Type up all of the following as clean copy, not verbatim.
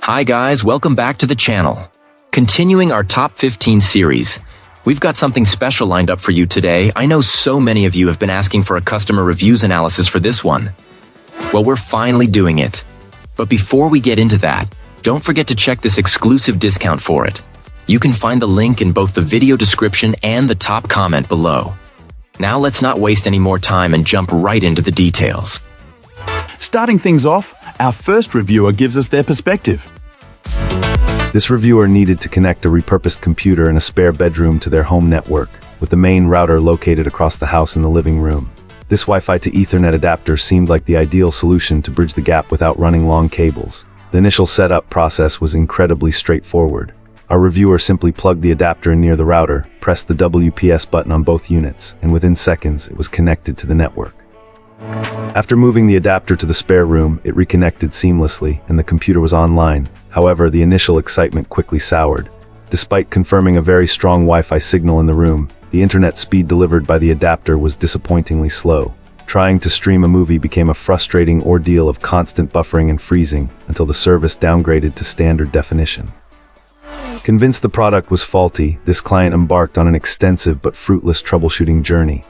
Hi guys, welcome back to the channel. Continuing our top 15 series, we've got something special lined up for you today. I know so many of you have been asking for a customer reviews analysis for this one. Well, we're finally doing it. But before we get into that, don't forget to check this exclusive discount for it. You can find the link in both the video description and the top comment below. Now let's not waste any more time and jump right into the details. Starting things off, our first reviewer gives us their perspective. This reviewer needed to connect a repurposed computer in a spare bedroom to their home network, with the main router located across the house in the living room. This Wi-Fi to Ethernet adapter seemed like the ideal solution to bridge the gap without running long cables. The initial setup process was incredibly straightforward. Our reviewer simply plugged the adapter in near the router, pressed the WPS button on both units, and within seconds it was connected to the network. After moving the adapter to the spare room, it reconnected seamlessly, and the computer was online. However, the initial excitement quickly soured. Despite confirming a very strong Wi-Fi signal in the room, the internet speed delivered by the adapter was disappointingly slow. Trying to stream a movie became a frustrating ordeal of constant buffering and freezing, until the service downgraded to standard definition. Convinced the product was faulty, this client embarked on an extensive but fruitless troubleshooting journey.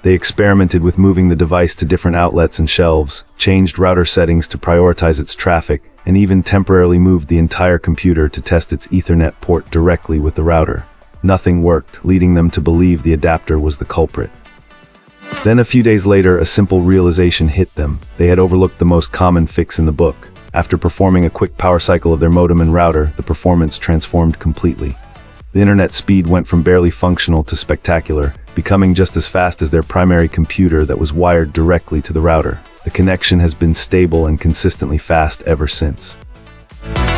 They experimented with moving the device to different outlets and shelves, changed router settings to prioritize its traffic, and even temporarily moved the entire computer to test its Ethernet port directly with the router. Nothing worked, leading them to believe the adapter was the culprit. Then a few days later, a simple realization hit them. They had overlooked the most common fix in the book. After performing a quick power cycle of their modem and router, the performance transformed completely. The internet speed went from barely functional to spectacular, becoming just as fast as their primary computer that was wired directly to the router. The connection has been stable and consistently fast ever since.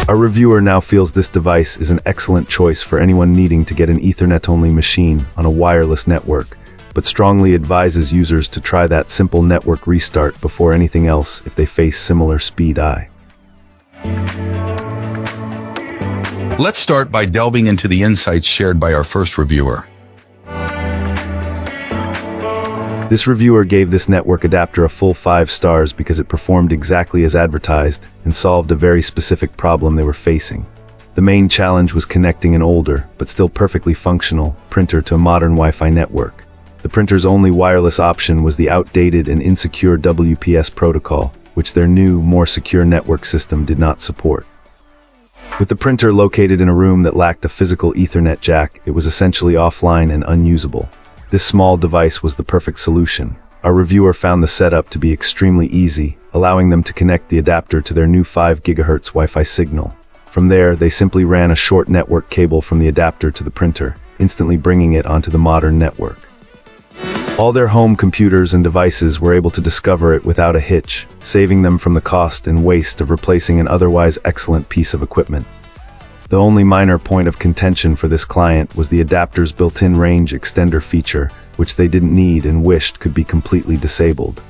Our reviewer now feels this device is an excellent choice for anyone needing to get an Ethernet-only machine on a wireless network, but strongly advises users to try that simple network restart before anything else if they face similar speed eye. Let's start by delving into the insights shared by our first reviewer. This reviewer gave this network adapter a full 5 stars because it performed exactly as advertised and solved a very specific problem they were facing. The main challenge was connecting an older, but still perfectly functional, printer to a modern Wi-Fi network. The printer's only wireless option was the outdated and insecure WPS protocol, which their new, more secure network system did not support. With the printer located in a room that lacked a physical Ethernet jack, it was essentially offline and unusable. This small device was the perfect solution. Our reviewer found the setup to be extremely easy, allowing them to connect the adapter to their new 5 GHz Wi-Fi signal. From there, they simply ran a short network cable from the adapter to the printer, instantly bringing it onto the modern network. All their home computers and devices were able to discover it without a hitch, saving them from the cost and waste of replacing an otherwise excellent piece of equipment. The only minor point of contention for this client was the adapter's built-in range extender feature, which they didn't need and wished could be completely disabled.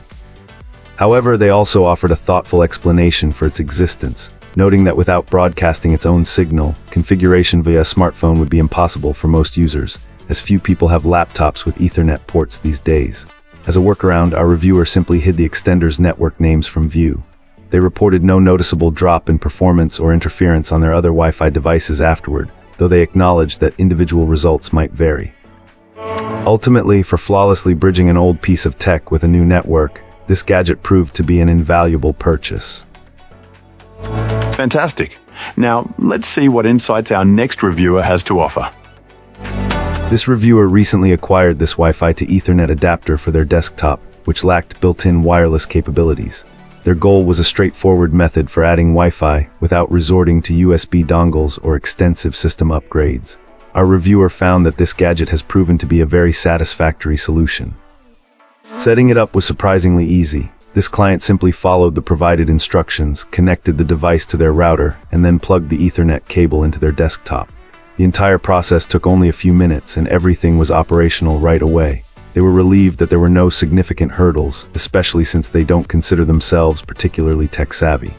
However, they also offered a thoughtful explanation for its existence, noting that without broadcasting its own signal, configuration via a smartphone would be impossible for most users, as few people have laptops with Ethernet ports these days. As a workaround, our reviewer simply hid the extender's network names from view. They reported no noticeable drop in performance or interference on their other Wi-Fi devices afterward, though they acknowledged that individual results might vary. Ultimately, for flawlessly bridging an old piece of tech with a new network, this gadget proved to be an invaluable purchase. Fantastic. Now, let's see what insights our next reviewer has to offer. This reviewer recently acquired this Wi-Fi to Ethernet adapter for their desktop, which lacked built-in wireless capabilities. Their goal was a straightforward method for adding Wi-Fi without resorting to USB dongles or extensive system upgrades. Our reviewer found that this gadget has proven to be a very satisfactory solution. Setting it up was surprisingly easy. This client simply followed the provided instructions, connected the device to their router, and then plugged the Ethernet cable into their desktop. The entire process took only a few minutes and everything was operational right away. They were relieved that there were no significant hurdles, especially since they don't consider themselves particularly tech-savvy.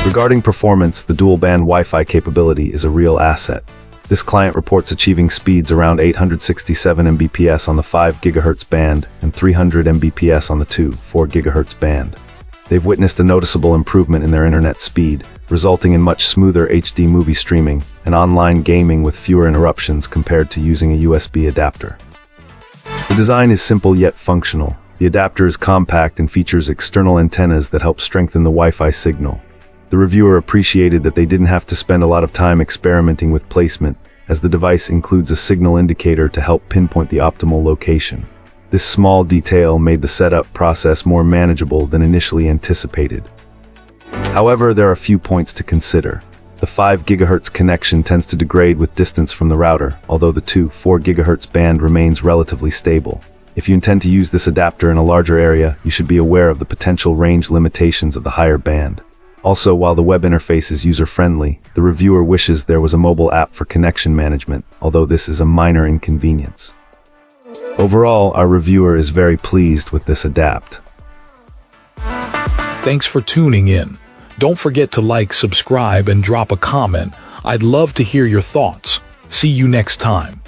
Regarding performance, the dual-band Wi-Fi capability is a real asset. This client reports achieving speeds around 867 Mbps on the 5 GHz band and 300 Mbps on the 4 GHz band. They've witnessed a noticeable improvement in their internet speed, resulting in much smoother HD movie streaming and online gaming with fewer interruptions compared to using a USB adapter. The design is simple yet functional. The adapter is compact and features external antennas that help strengthen the Wi-Fi signal. The reviewer appreciated that they didn't have to spend a lot of time experimenting with placement, as the device includes a signal indicator to help pinpoint the optimal location. This small detail made the setup process more manageable than initially anticipated. However, there are a few points to consider. The 5 GHz connection tends to degrade with distance from the router, although the 4 GHz band remains relatively stable. If you intend to use this adapter in a larger area, you should be aware of the potential range limitations of the higher band. Also, while the web interface is user-friendly, the reviewer wishes there was a mobile app for connection management, although this is a minor inconvenience. Overall, our reviewer is very pleased with this adapt. Thanks for tuning in. Don't forget to like, subscribe, and drop a comment. I'd love to hear your thoughts. See you next time.